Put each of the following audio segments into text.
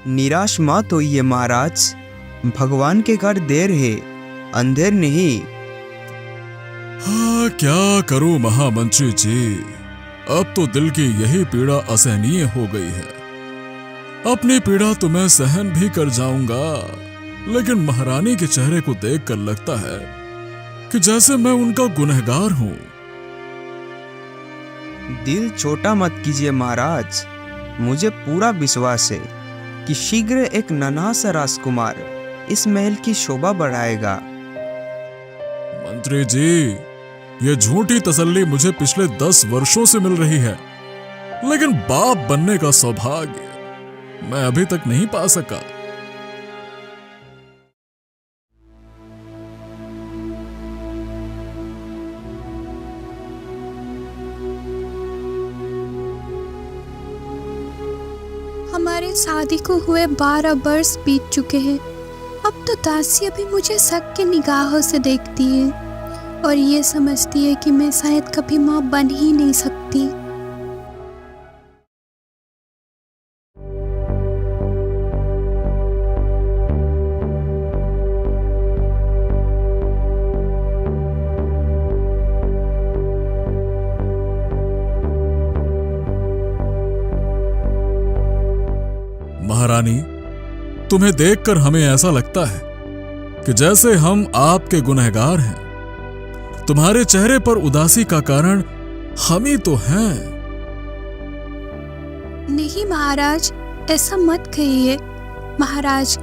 निराश मत होइए महाराज, भगवान के घर देर है, अंधेर नहीं। हाँ, क्या करूं महामंत्री जी, अब तो दिल की यही पीड़ा असहनीय हो गई है। अपनी पीड़ा तो मैं सहन भी कर जाऊंगा, लेकिन महारानी के चेहरे को देखकर लगता है कि जैसे मैं उनका गुनहगार हूं। दिल छोटा मत कीजिए महाराज, मुझे पूरा विश्वास है कि शीघ्र एक नन्हा सा राजकुमार इस महल की शोभा बढ़ाएगा। मंत्री जी, ये झूठी तसल्ली मुझे पिछले 10 वर्षों से मिल रही है, लेकिन बाप बनने का सौभाग्य मैं अभी तक नहीं पा सका। हमारे शादी को हुए 12 वर्ष बीत चुके हैं। अब तो दासी भी मुझे शक की निगाहों से देखती है और ये समझती है कि मैं शायद कभी माँ बन ही नहीं सकती। महारानी, तुम्हें देखकर हमें ऐसा लगता है कि जैसे हम आपके गुनहगार हैं। तुम्हारे चेहरे पर उदासी का कारण हम ही तो हैं। नहीं महाराज, ऐसा मत कहिए। महाराज,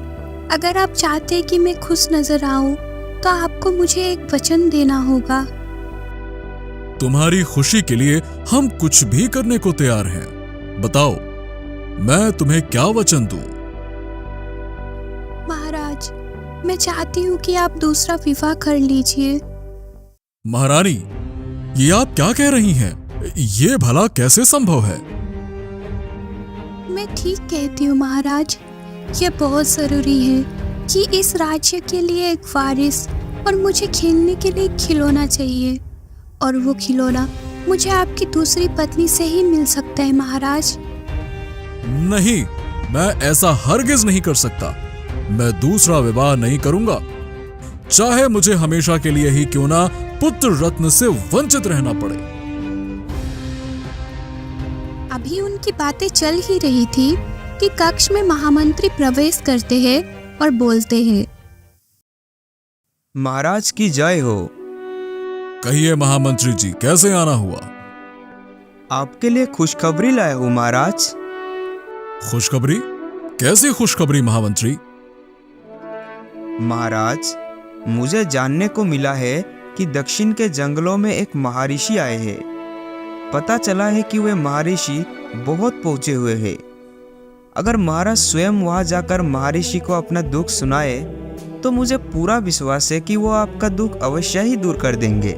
अगर आप चाहते कि मैं खुश नजर आऊं तो आपको मुझे एक वचन देना होगा। तुम्हारी खुशी के लिए हम कुछ भी करने को तैयार हैं। बताओ, मैं तुम्हें क्या वचन दूं? महाराज, मैं चाहती हूँ कि आप दूसरा विवाह कर लीजिए। महारानी, ये आप क्या कह रही हैं? ये भला कैसे संभव है? मैं ठीक कहती हूँ महाराज, ये बहुत जरूरी है कि इस राज्य के लिए एक वारिस और मुझे खेलने के लिए एक खिलौना चाहिए, और वो खिलौना मुझे आपकी दूसरी पत्नी से ही मिल सकता है महाराज। नहीं, मैं ऐसा हरगिज नहीं कर सकता। मैं दूसरा विवाह नहीं करूंगा, चाहे मुझे हमेशा के लिए ही क्यों ना पुत्र रत्न से वंचित रहना पड़े। अभी उनकी बातें चल ही रही थी कि कक्ष में महामंत्री प्रवेश करते हैं और बोलते हैं, महाराज की जय हो। कहिए महामंत्री जी, कैसे आना हुआ? आपके लिए खुशखबरी लाया हूँ महाराज। खुशखबरी? कैसी खुशखबरी महामंत्री? महाराज, मुझे जानने को मिला है कि दक्षिण के जंगलों में एक महर्षि आए हैं। पता चला है कि वे महर्षि बहुत पहुंचे हुए हैं। अगर महाराज स्वयं वहां जाकर महर्षि को अपना दुख सुनाए तो मुझे पूरा विश्वास है कि वो आपका दुख अवश्य ही दूर कर देंगे।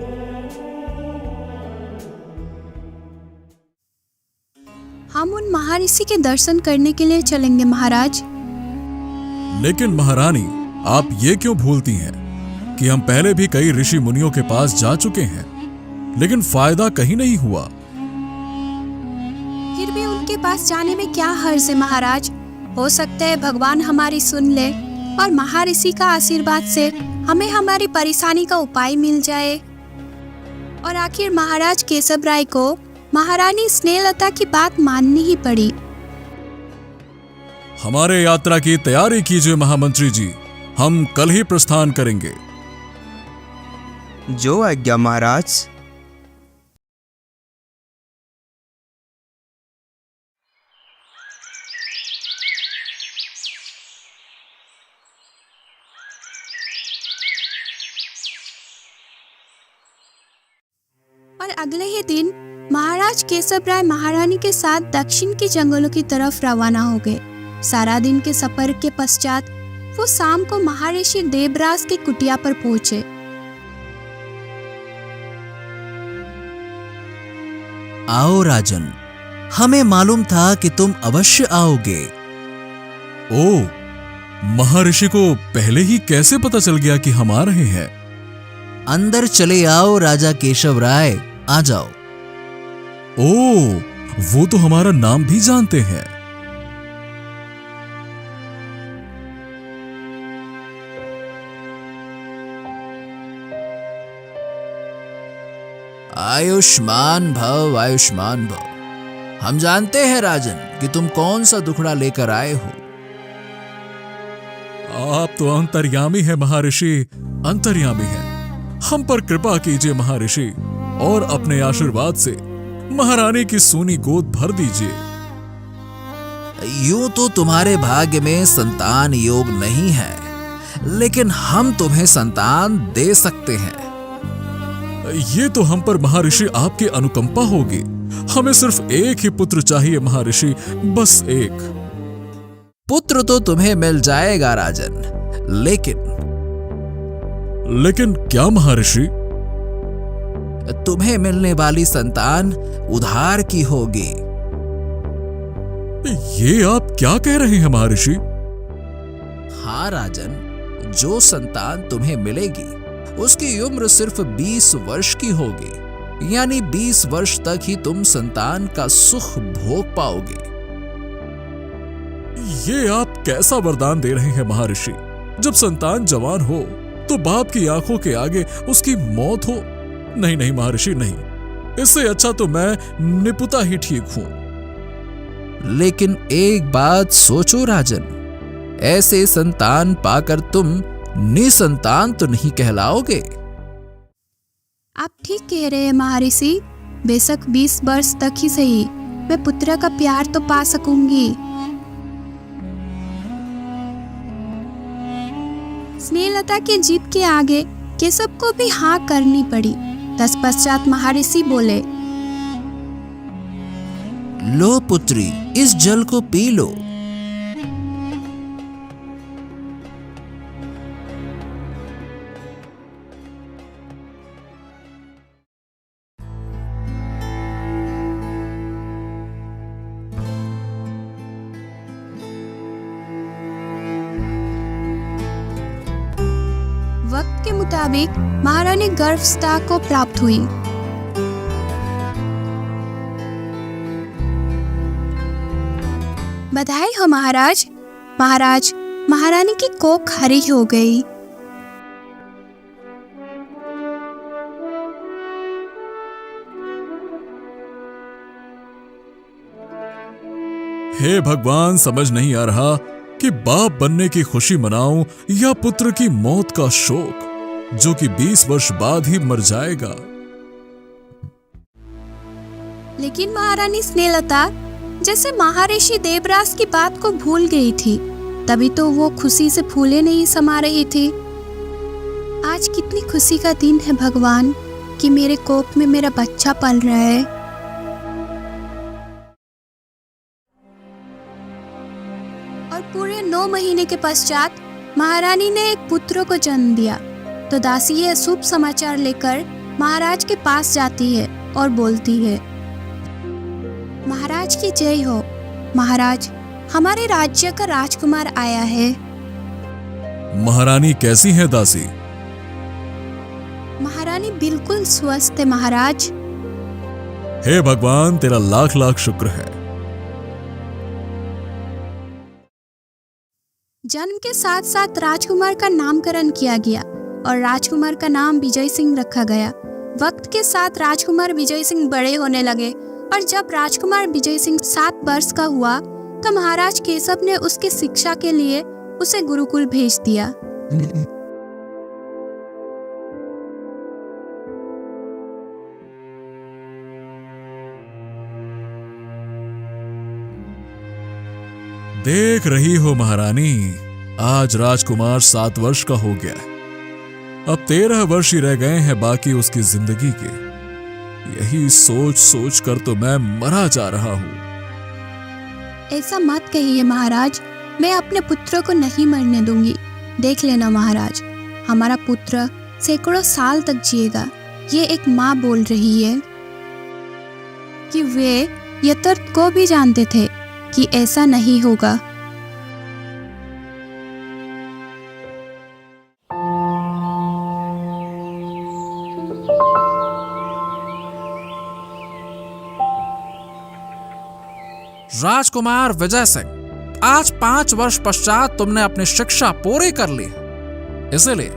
हम उन महर्षि के दर्शन करने के लिए चलेंगे महाराज। लेकिन महारानी, आप ये क्यों भूलती हैं कि हम पहले भी कई ऋषि मुनियों के पास जा चुके हैं, लेकिन फायदा कहीं नहीं हुआ। फिर भी उनके पास जाने में क्या हर्ज है महाराज? हो सकता है भगवान हमारी सुन ले और महर्षि का आशीर्वाद से हमें हमारी परेशानी का उपाय मिल जाए। और आखिर महाराज केशव राय को महारानी स्नेहलता की बात माननी ही पड़ी। हमारे यात्रा की तैयारी कीजिए महामंत्री जी, हम कल ही प्रस्थान करेंगे। जो आज्ञा महाराज। और अगले ही दिन महाराज केशव राय महारानी के साथ दक्षिण के जंगलों की तरफ रवाना हो गए। सारा दिन के सफर के पश्चात वो शाम को महर्षि देवराज की कुटिया पर पहुंचे। आओ राजन, हमें मालूम था कि तुम अवश्य आओगे। ओ, महर्षि को पहले ही कैसे पता चल गया कि हम आ रहे हैं? अंदर चले आओ राजा केशव राय, आ जाओ। ओ, वो तो हमारा नाम भी जानते हैं। आयुष्मान भव, आयुष्मान भव। हम जानते हैं राजन कि तुम कौन सा दुखड़ा लेकर आए हो। आप तो अंतर्यामी है महर्षि, अंतर्यामी है। हम पर कृपा कीजिए महर्षि, और अपने आशीर्वाद से महारानी की सूनी गोद भर दीजिए। यूं तो तुम्हारे भाग्य में संतान योग नहीं है, लेकिन हम तुम्हें संतान दे सकते हैं। ये तो हम पर महर्षि आपकी अनुकंपा होगी। हमें सिर्फ एक ही पुत्र चाहिए महर्षि, बस एक। पुत्र तो तुम्हें मिल जाएगा राजन, लेकिन क्या महर्षि? तुम्हें मिलने वाली संतान उधार की होगी। ये आप क्या कह रहे हैं महर्षि? हाँ राजन, जो संतान तुम्हें मिलेगी उसकी उम्र सिर्फ 20 वर्ष की होगी, यानी 20 वर्ष तक ही तुम संतान का सुख भोग पाओगे। ये आप कैसा वरदान दे रहे हैं महर्षि? जब संतान जवान हो तो बाप की आंखों के आगे उसकी मौत हो? नहीं नहीं महर्षि, नहीं। इससे अच्छा तो मैं निपुता ही ठीक हूं। लेकिन एक बात सोचो राजन, ऐसे संतान पाकर तुम निसंतान तो नहीं कहलाओगे। आप ठीक कह रहे हैं महर्षि। बेशक 20 वर्ष तक ही सही, मैं पुत्र का प्यार तो पा सकूंगी। स्नेहलता के जीत के आगे केशव को भी हाँ करनी पड़ी। तत्पश्चात महर्षि बोले, लो पुत्री, इस जल को पी लो। वक्त के मुताबिक महारानी गर्भावस्था को प्राप्त हुई। बधाई हो महाराज। महाराज, महारानी की कोख हरी हो गई। हे भगवान, समझ नहीं आ रहा कि बाप बनने की खुशी मनाऊं या पुत्र की मौत का शोक, जो कि 20 वर्ष बाद ही मर जाएगा। लेकिन महारानी स्नेहलता जैसे महर्षि देवराज की बात को भूल गई थी, तभी तो वो खुशी से फूले नहीं समा रही थी। आज कितनी खुशी का दिन है भगवान कि मेरे कोख में मेरा बच्चा पल रहा है। और पूरे 9 महीने के पश्चात महारानी ने एक पुत्र को जन्म दिया। तो दासी यह शुभ समाचार लेकर महाराज के पास जाती है और बोलती है, महाराज की जय हो। महाराज, हमारे राज्य का राजकुमार आया है। महारानी कैसी है दासी? महारानी बिल्कुल स्वस्थ है महाराज। हे भगवान, तेरा लाख लाख शुक्र है। जन्म के साथ साथ राजकुमार का नामकरण किया गया और राजकुमार का नाम विजय सिंह रखा गया। वक्त के साथ राजकुमार विजय सिंह बड़े होने लगे और जब राजकुमार विजय सिंह 7 वर्ष का हुआ तो महाराज केशव ने उसकी शिक्षा के लिए उसे गुरुकुल भेज दिया। देख रही हो महारानी, आज राजकुमार 7 वर्ष का हो गया है। अब 13 वर्ष ही रह गए हैं बाकी उसकी जिंदगी के। यही सोच सोच कर तो मैं मरा जा रहा हूं। ऐसा मत कहिए महाराज, मैं अपने पुत्र को नहीं मरने दूंगी। देख लेना महाराज, हमारा पुत्र सैकड़ों साल तक जिएगा। ये एक माँ बोल रही है कि वे यथार्थ को भी जानते थे कि ऐसा नहीं होगा। राजकुमार विजय सिंह, आज 5 वर्ष पश्चात तुमने अपनी शिक्षा पूरी कर ली, इसलिए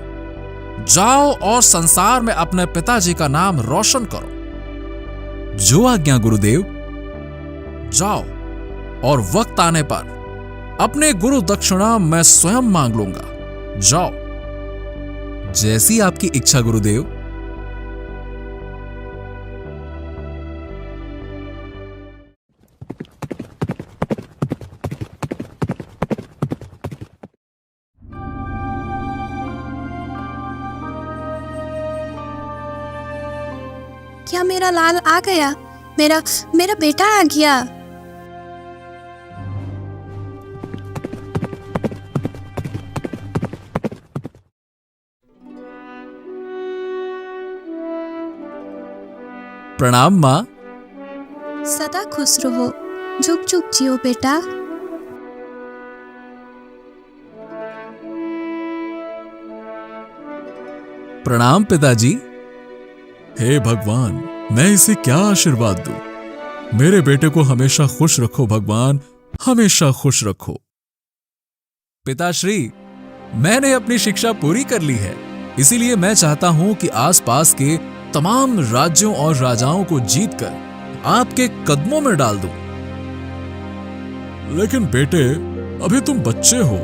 जाओ और संसार में अपने पिताजी का नाम रोशन करो। जो आज्ञा गुरुदेव। जाओ और वक्त आने पर अपने गुरु दक्षिणा मैं स्वयं मांग लूंगा। जाओ, जैसी आपकी इच्छा गुरुदेव। क्या मेरा लाल आ गया? मेरा मेरा बेटा आ गया। प्रणाम माँ। सदा खुश रहो, झुक झुक जियो बेटा। प्रणाम पिताजी। हे भगवान, मैं इसे क्या आशीर्वाद दूं? मेरे बेटे को हमेशा खुश रखो भगवान, हमेशा खुश रखो। पिताश्री, मैंने अपनी शिक्षा पूरी कर ली है, इसीलिए मैं चाहता हूं कि आसपास के तमाम राज्यों और राजाओं को जीतकर आपके कदमों में डाल दूं। लेकिन बेटे, अभी तुम बच्चे हो।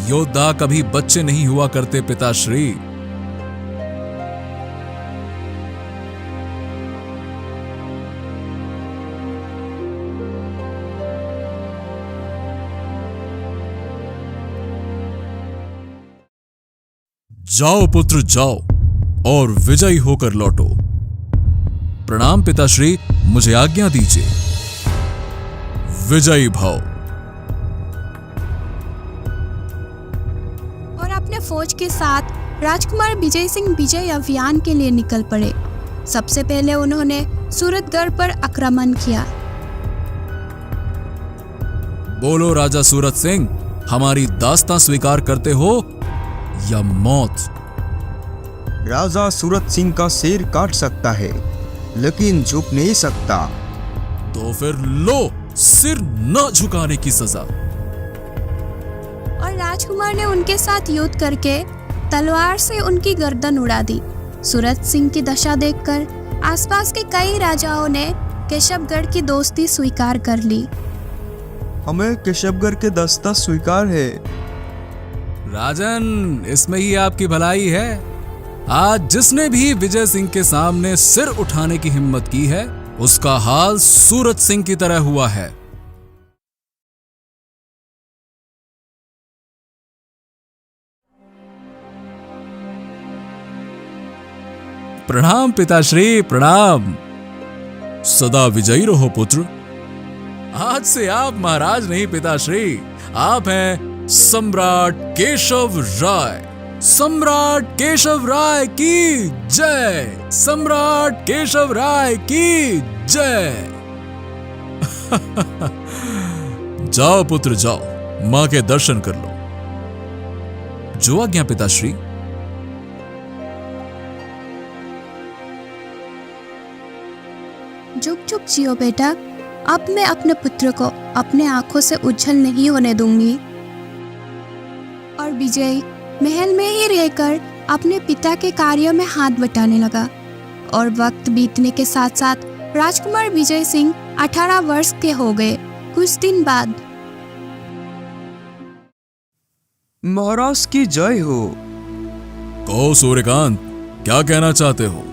योद्धा कभी बच्चे नहीं हुआ करते पिताश्री। जाओ पुत्र जाओ और विजयी होकर लौटो। प्रणाम पिताश्री, मुझे आज्ञा दीजिए। विजयी भाव। और अपने फौज के साथ राजकुमार विजय सिंह विजय अभियान के लिए निकल पड़े। सबसे पहले उन्होंने सूरतगढ़ पर आक्रमण किया। बोलो राजा सूरत सिंह, हमारी दास्तां स्वीकार करते हो या मौत? राजा सूरत सिंह का सिर काट सकता है, लेकिन झुक नहीं सकता। तो फिर लो सिर न झुकाने की सजा। और राजकुमार ने उनके साथ युद्ध करके तलवार से उनकी गर्दन उड़ा दी। सूरत सिंह की दशा देखकर आसपास के कई राजाओं ने केशवगढ़ की दोस्ती स्वीकार कर ली। हमें केशवगढ़ के दस्ता स्वीकार है। राजन, इसमें ही आपकी भलाई है। आज जिसने भी विजय सिंह के सामने सिर उठाने की हिम्मत की है, उसका हाल सूरत सिंह की तरह हुआ है। प्रणाम पिताश्री, प्रणाम। सदा विजयी रहो पुत्र। आज से आप महाराज नहीं पिताश्री, आप हैं सम्राट केशव राय। सम्राट केशव राय की जय। सम्राट केशव राय की जय। जाओ पुत्र जाओ, मां के दर्शन कर लो। जो आज्ञा पिताश्री। झुक झुक जियो बेटा। अब मैं अपने पुत्र को अपने आंखों से उज्जवल नहीं होने दूंगी। और विजय महल में ही रहकर अपने पिता के कार्यों में हाथ बटाने लगा। और वक्त बीतने के साथ साथ राजकुमार विजय सिंह 18 वर्ष के हो गए। कुछ दिन बाद महाराज की जय हो। कहो सूर्यकांत, क्या कहना चाहते हो?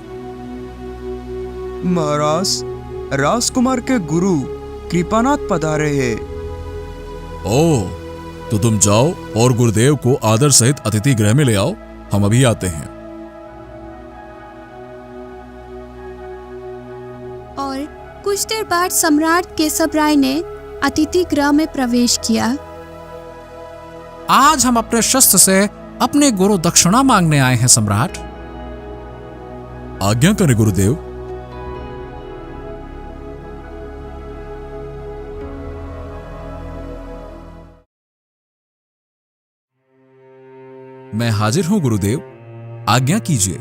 महाराज, राजकुमार के गुरु कृपानाथ पधारे हैं। ओह, तो तुम जाओ और गुरुदेव को आदर सहित अतिथि गृह में ले आओ। हम अभी आते हैं। और कुछ देर बाद सम्राट केशव राय ने अतिथि गृह में प्रवेश किया। आज हम अपने शस्त्र से अपने गुरु दक्षिणा मांगने आए हैं सम्राट। आज्ञा करें गुरुदेव। मैं हाजिर हूं गुरुदेव, आज्ञा कीजिए।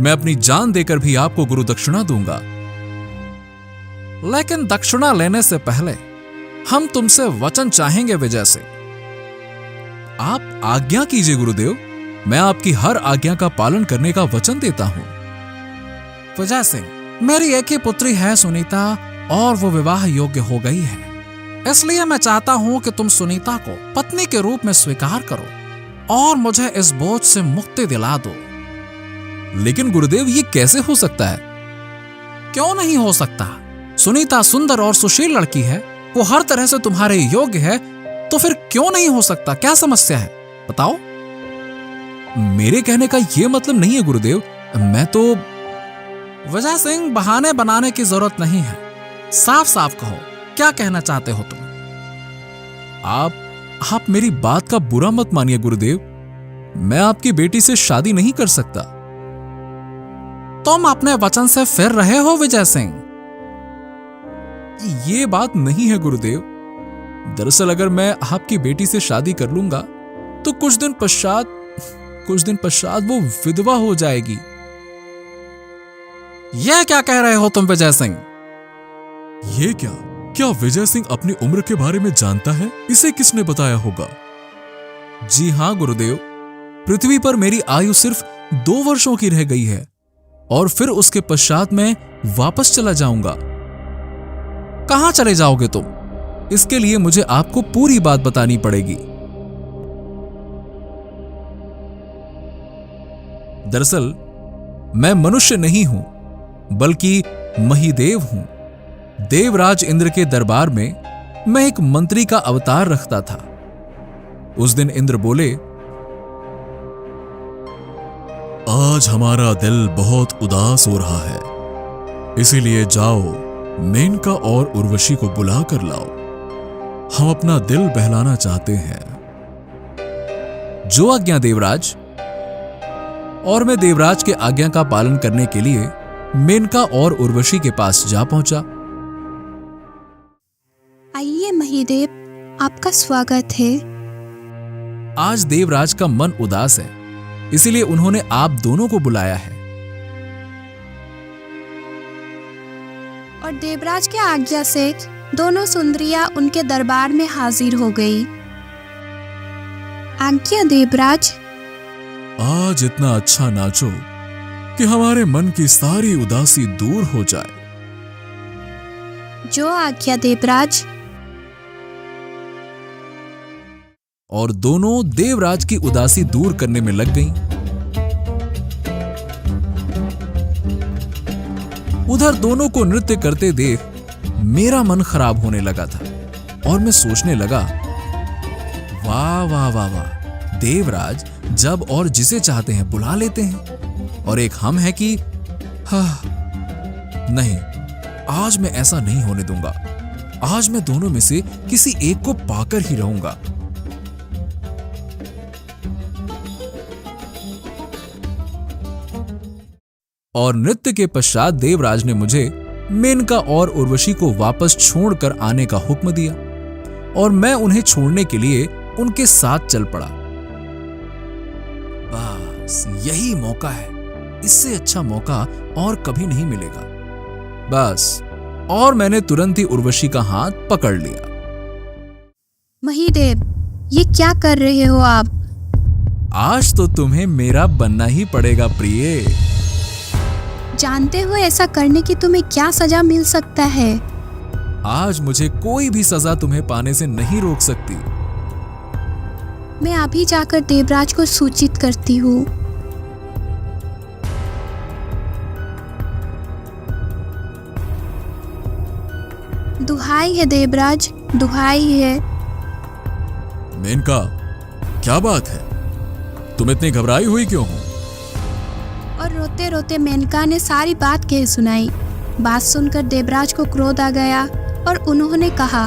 मैं अपनी जान देकर भी आपको गुरु दक्षिणा दूंगा। लेकिन दक्षिणा लेने से पहले हम तुमसे वचन चाहेंगे विजय सिंह। आप आज्ञा कीजिए गुरुदेव, मैं आपकी हर आज्ञा का पालन करने का वचन देता हूं। विजय सिंह, मेरी एक ही पुत्री है सुनीता, और वो विवाह योग्य हो गई है। इसलिए मैं चाहता हूं कि तुम सुनीता को पत्नी के रूप में स्वीकार करो और मुझे इस बोझ से मुक्ति दिला दो। लेकिन गुरुदेव, ये कैसे हो सकता है? क्यों नहीं हो सकता? सुनीता सुंदर और सुशील लड़की है, वो हर तरह से तुम्हारे योग्य है, तो फिर क्यों नहीं हो सकता? क्या समस्या है, बताओ। मेरे कहने का यह मतलब नहीं है गुरुदेव, मैं तो। विजय सिंह, बहाने बनाने की जरूरत नहीं है, साफ साफ कहो, क्या कहना चाहते हो तुम? आप मेरी बात का बुरा मत मानिए गुरुदेव, मैं आपकी बेटी से शादी नहीं कर सकता। तुम अपने वचन से फिर रहे हो विजय सिंह? ये बात नहीं है गुरुदेव। दरअसल अगर मैं आपकी बेटी से शादी कर लूंगा तो कुछ दिन पश्चात वो विधवा हो जाएगी। यह क्या कह रहे हो तुम विजय सिंह? ये क्या विजय सिंह अपनी उम्र के बारे में जानता है? इसे किसने बताया होगा? जी हां गुरुदेव, पृथ्वी पर मेरी आयु सिर्फ 2 वर्षों की रह गई है और फिर उसके पश्चात मैं वापस चला जाऊंगा। कहां चले जाओगे तुम? इसके लिए मुझे आपको पूरी बात बतानी पड़ेगी। दरअसल मैं मनुष्य नहीं हूं, बल्कि महिदेव हूं। देवराज इंद्र के दरबार में मैं एक मंत्री का अवतार रखता था। उस दिन इंद्र बोले, आज हमारा दिल बहुत उदास हो रहा है, इसीलिए जाओ मेनका और उर्वशी को बुला कर लाओ, हम अपना दिल बहलाना चाहते हैं। जो आज्ञा देवराज। और मैं देवराज के आज्ञा का पालन करने के लिए मेनका और उर्वशी के पास जा पहुंचा। आइए महिदेव, आपका स्वागत है। आज देवराज का मन उदास है, इसलिए उन्होंने आप दोनों को बुलाया है। और देवराज के आज्ञा से दोनों सुंदरियां उनके दरबार में हाजिर हो गई। आज्ञा देवराज। आज इतना अच्छा नाचो कि हमारे मन की सारी उदासी दूर हो जाए। जो आज्ञा देवराज। और दोनों देवराज की उदासी दूर करने में लग गईं। उधर दोनों को नृत्य करते देख मेरा मन खराब होने लगा था और मैं सोचने लगा, वाह वाह वाह वाह, देवराज जब और जिसे चाहते हैं बुला लेते हैं, और एक हम है कि नहीं, आज मैं ऐसा नहीं होने दूंगा। आज मैं दोनों में से किसी एक को पाकर ही रहूंगा। और नृत्य के पश्चात देवराज ने मुझे मेनका और उर्वशी को वापस छोड़कर आने का हुक्म दिया और मैं उन्हें छोड़ने के लिए उनके साथ चल पड़ा। बस यही मौका है, इससे अच्छा मौका और कभी नहीं मिलेगा। बस, और मैंने तुरंत ही उर्वशी का हाथ पकड़ लिया। महिदेव, ये क्या कर रहे हो आप? आज तो तुम्हें मेरा बनना ही पड़ेगा प्रिय। जानते हो ऐसा करने की तुम्हें क्या सजा मिल सकता है? आज मुझे कोई भी सजा तुम्हें पाने से नहीं रोक सकती। मैं अभी जाकर देवराज को सूचित करती हूँ। दुहाई है देवराज, दुहाई है। मेनका, क्या बात है? तुम इतनी घबराई हुई क्यों हो? और रोते रोते मेनका ने सारी बात कह सुनाई। बात सुनकर देवराज को क्रोध आ गया और उन्होंने कहा,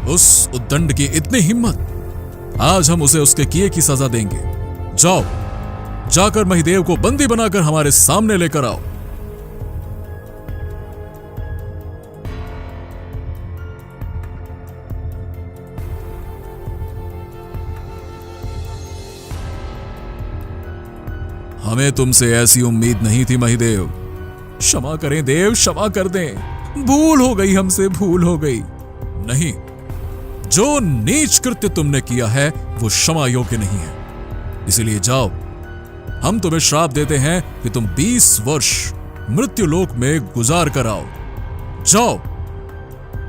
उस उद्दंड की इतनी हिम्मत! आज हम उसे उसके किए की सजा देंगे। जाओ, जाकर महिदेव को बंदी बनाकर हमारे सामने लेकर आओ। हमें तुमसे ऐसी उम्मीद नहीं थी महिदेव। क्षमा करें देव, क्षमा कर दें। भूल हो गई, हमसे भूल हो गई। नहीं, जो नीच कृत्य तुमने किया है वो क्षमा योग्य नहीं है। इसलिए जाओ, हम तुम्हें श्राप देते हैं कि तुम 20 वर्ष मृत्युलोक में गुजार कर आओ। जाओ।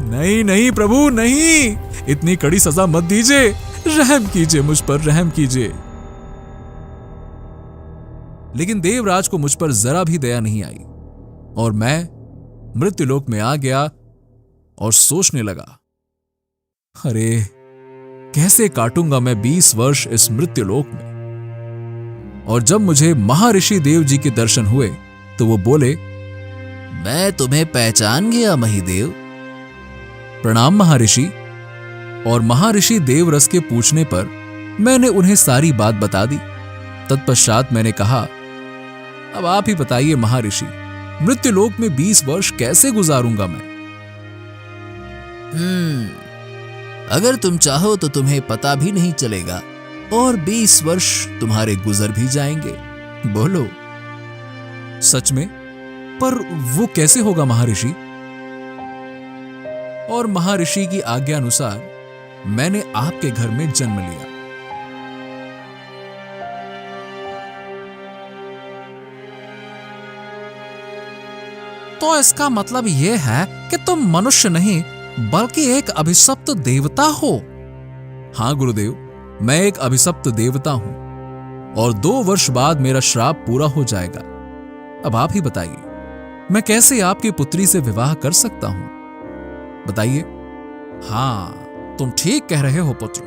नहीं नहीं प्रभु, नहीं, इतनी कड़ी सजा मत दीजिए, रहम कीजिए मुझ पर, रहम कीजिए। लेकिन देवराज को मुझ पर जरा भी दया नहीं आई और मैं मृत्युलोक में आ गया और सोचने लगा, अरे कैसे काटूंगा मैं 20 वर्ष इस मृत्युलोक में। और जब मुझे महर्षि देव जी के दर्शन हुए तो वो बोले, मैं तुम्हें पहचान गया महिदेव। प्रणाम महर्षि। और महर्षि देवरस के पूछने पर मैंने उन्हें सारी बात बता दी। तत्पश्चात मैंने कहा, अब आप ही बताइए महर्षि, मृत्युलोक में 20 वर्ष कैसे गुजारूंगा मैं? अगर तुम चाहो तो तुम्हें पता भी नहीं चलेगा और 20 वर्ष तुम्हारे गुजर भी जाएंगे। बोलो। सच में? पर वो कैसे होगा महर्षि? और महर्षि की आज्ञा अनुसार मैंने आपके घर में जन्म लिया। तो इसका मतलब यह है कि तुम मनुष्य नहीं बल्कि एक अभिशप्त देवता हो। हां गुरुदेव, मैं एक अभिशप्त देवता हूं और 2 वर्ष बाद मेरा श्राप पूरा हो जाएगा। अब आप ही बताइए, मैं कैसे आपकी पुत्री से विवाह कर सकता हूं? बताइए। हां, तुम ठीक कह रहे हो पुत्र।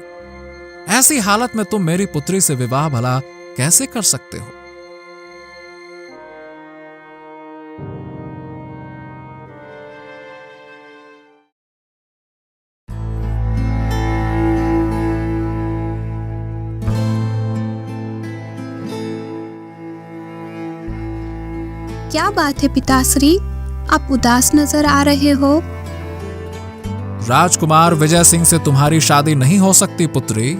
ऐसी हालत में तुम मेरी पुत्री से विवाह भला कैसे कर सकते हो? क्या बात है पिताश्री, आप उदास नजर आ रहे हो। राजकुमार विजय सिंह से तुम्हारी शादी नहीं हो सकती पुत्री।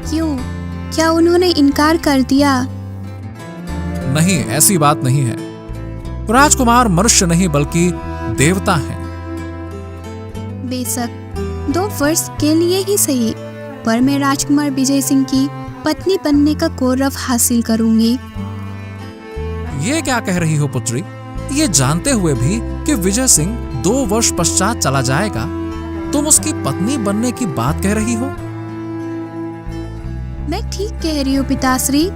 क्यों? क्या उन्होंने इनकार कर दिया? नहीं, ऐसी बात नहीं है। राजकुमार मनुष्य नहीं बल्कि देवता हैं। बेशक 2 वर्ष के लिए ही सही, पर मैं राजकुमार विजय सिंह की पत्नी बनने का गौरव हासिल करूंगी। ये क्या कह रही हो पुत्री? ये जानते हुए भी कि विजय सिंह 2 वर्ष पश्चात चला जाएगा, तुम उसकी पत्नी बनने की बात कह रही हो? मैं ठीक कह रही हूँ पिताश्री,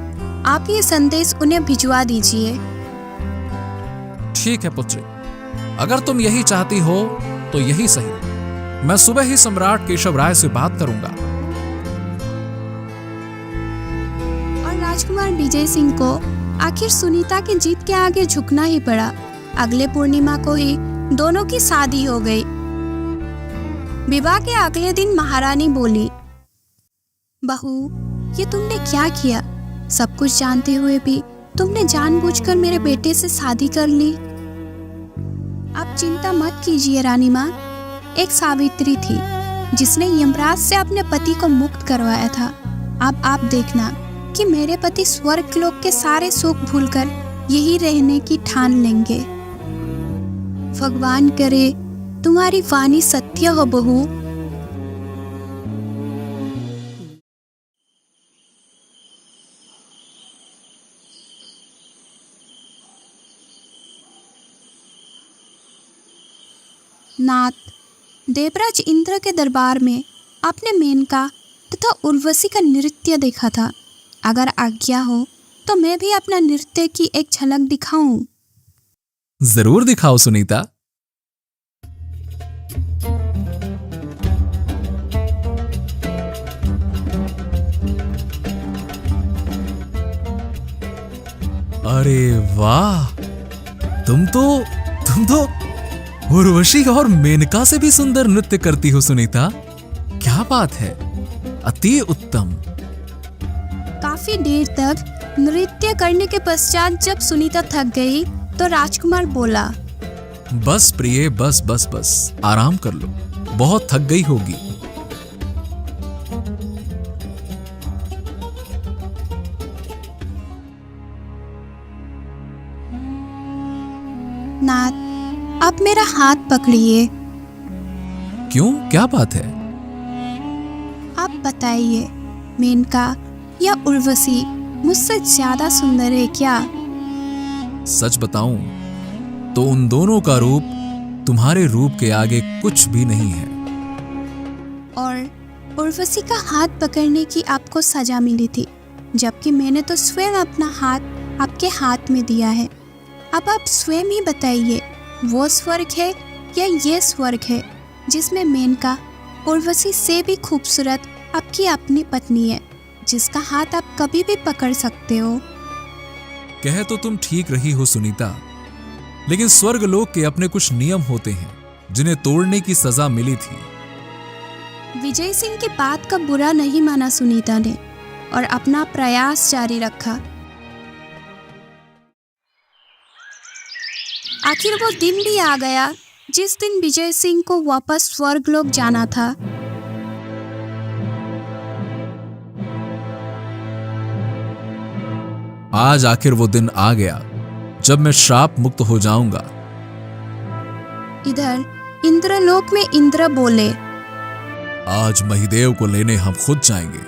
आप ये संदेश उन्हें भिजवा दीजिए। ठीक है पुत्री, अगर तुम यही चाहती हो तो यही सही। मैं सुबह ही सम्राट केशव राय से बात करूंगा। और राजकुमार विजय सिंह को आखिर सुनीता की जीत के आगे झुकना ही पड़ा। अगले पूर्णिमा को ही दोनों की शादी हो गई। विवाह के अगले दिन महारानी बोली, बहू, ये तुमने क्या किया? सब कुछ जानते हुए भी तुमने जानबूझकर मेरे बेटे से शादी कर ली। आप चिंता मत कीजिए रानी माँ। एक सावित्री थी जिसने यमराज से अपने पति को मुक्त करवाया था। अब आप देखना कि मेरे पति स्वर्ग लोक के सारे सुख भूलकर यही रहने की ठान लेंगे। भगवान करे तुम्हारी वाणी सत्य हो बहू। नाथ, देवराज इंद्र के दरबार में आपने मेनका तथा उर्वशी का नृत्य देखा था। अगर आज्ञा हो तो मैं भी अपना नृत्य की एक झलक दिखाऊं। जरूर दिखाओ सुनीता। अरे वाह, तुम तो उर्वशी और मेनका से भी सुंदर नृत्य करती हो सुनीता। क्या बात है, अति उत्तम। काफी देर तक नृत्य करने के पश्चात जब सुनीता थक गई तो राजकुमार बोला, बस प्रिय, बस बस बस, आराम कर लो, बहुत थक गई होगी। नाथ, आप मेरा हाथ पकड़िए। क्यों, क्या बात है? आप बताइए, मेनका या उर्वशी मुझसे ज्यादा सुंदर है क्या? सच बताऊं तो उन दोनों का रूप तुम्हारे रूप के आगे कुछ भी नहीं है। और उर्वशी का हाथ पकड़ने की आपको सजा मिली थी, जबकि मैंने तो स्वयं अपना हाथ आपके हाथ में दिया है। अब आप स्वयं ही बताइए, वो स्वर्ग है या ये स्वर्ग है जिसमें मेनका उर्वशी से भी खूबसूरत आपकी अपनी पत्नी है, जिसका हाथ आप कभी भी पकड़ सकते हो। कह तो तुम ठीक रही हो सुनीता, लेकिन स्वर्ग लोक के अपने कुछ नियम होते हैं जिन्हें तोड़ने की सजा मिली थी। विजय सिंह की बात का बुरा नहीं माना सुनीता ने और अपना प्रयास जारी रखा। आखिर वो दिन भी आ गया जिस दिन विजय सिंह को वापस स्वर्गलोक जाना था। आज आखिर वो दिन आ गया जब मैं श्राप मुक्त हो जाऊंगा। इधर इंद्रलोक में इंद्र बोले, आज महिदेव को लेने हम खुद जाएंगे।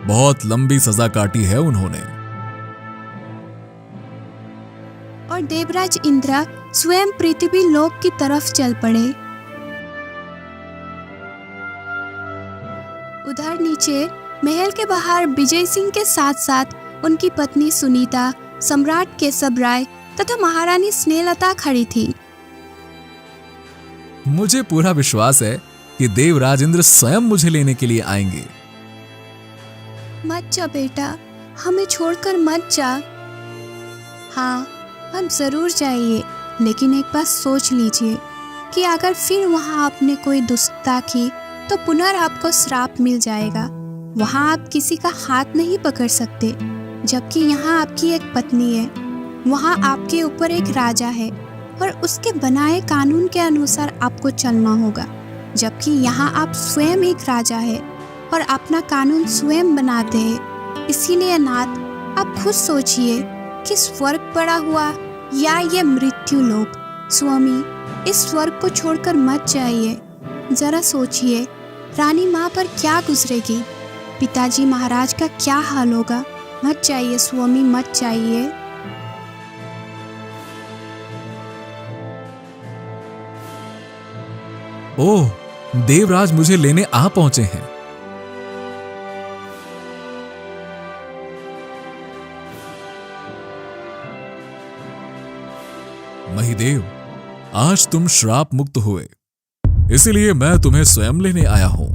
बहुत लंबी सजा काटी है उन्होंने। और देवराज इंद्र स्वयं पृथ्वी लोक की तरफ चल पड़े। उधर नीचे महल के बाहर विजय सिंह के साथ साथ उनकी पत्नी सुनीता, सम्राट केशव राय तथा महारानी स्नेहलता खड़ी थी। मुझे पूरा विश्वास है कि देवराज इंद्र स्वयं मुझे लेने के लिए आएंगे। मत जा बेटा, हमें छोड़कर मत जा। हाँ, हम जरूर जाइए, लेकिन एक बात सोच लीजिए कि अगर फिर वहाँ आपने कोई दुष्टता की तो पुनः आपको श्राप मिल जाएगा। वहाँ आप किसी का हाथ नहीं पकड़ सकते, जबकि यहाँ आपकी एक पत्नी है। वहाँ आपके ऊपर एक राजा है और उसके बनाए कानून के अनुसार आपको चलना होगा, जबकि यहाँ आप स्वयं एक राजा है और अपना कानून स्वयं बनाते हैं। इसीलिए नाथ, आप खुद सोचिए कि स्वर्ग पड़ा हुआ या ये मृत्यु लोक। स्वामी, इस स्वर्ग को छोड़कर मत जाइए। जरा सोचिए, रानी माँ पर क्या गुजरेगी, पिताजी महाराज का क्या हाल होगा। मत जाइए स्वामी, मत जाइए। ओह, देवराज मुझे लेने आ पहुंचे हैं। महिदेव, आज तुम श्राप मुक्त हुए, इसलिए मैं तुम्हें स्वयं लेने आया हूं।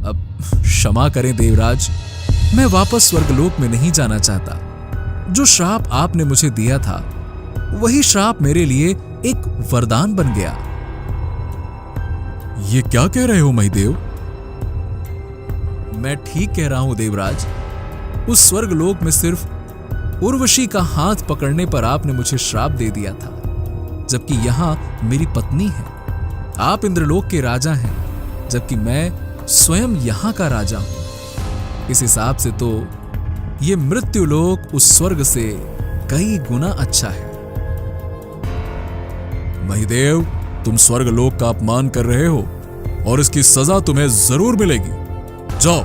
अब क्षमा करें देवराज, मैं वापस स्वर्गलोक में नहीं जाना चाहता। जो श्राप आपने मुझे दिया था, वही श्राप मेरे लिए एक वरदान बन गया। ये क्या कह रहे हो महिदेव? मैं ठीक कह रहा हूं देवराज। उस स्वर्गलोक में सिर्फ उर्वशी का हाथ पकड़ने पर आपने मुझे श्राप दे दिया था, जबकि यहां मेरी पत्नी है। आप इंद्रलोक के राजा हैं, जबकि मैं स्वयं यहां का राजा हूं। इस हिसाब से तो ये मृत्युलोक उस स्वर्ग से कई गुना अच्छा है। महिदेव, तुम स्वर्गलोक का अपमान कर रहे हो और इसकी सजा तुम्हें जरूर मिलेगी। जाओ,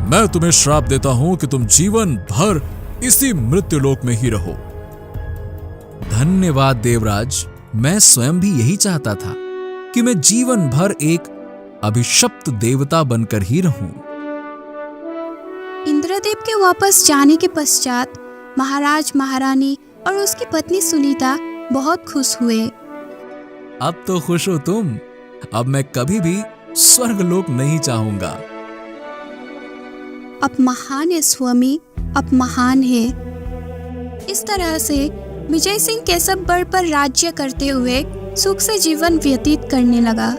मैं तुम्हें श्राप देता हूं कि तुम जीवन भर इसी मृत्युलोक में ही रहो। धन्यवाद देवराज, मैं स्वयं भी यही चाहता था कि मैं जीवन भर एक अभिशप्त देवता बनकर ही रहूं। इंद्रदेव के वापस जाने के पश्चात महाराज, महारानी और उसकी पत्नी सुनीता बहुत खुश हुए। अब तो खुश हो तुम। अब मैं कभी भी स्वर्गलोक नहीं चाहूंगा। अब महान है स्वामी, अब महान है। इस तरह से विजय सिंह केशवगढ़ पर राज्य करते हुए सुख से जीवन व्यतीत करने लगा।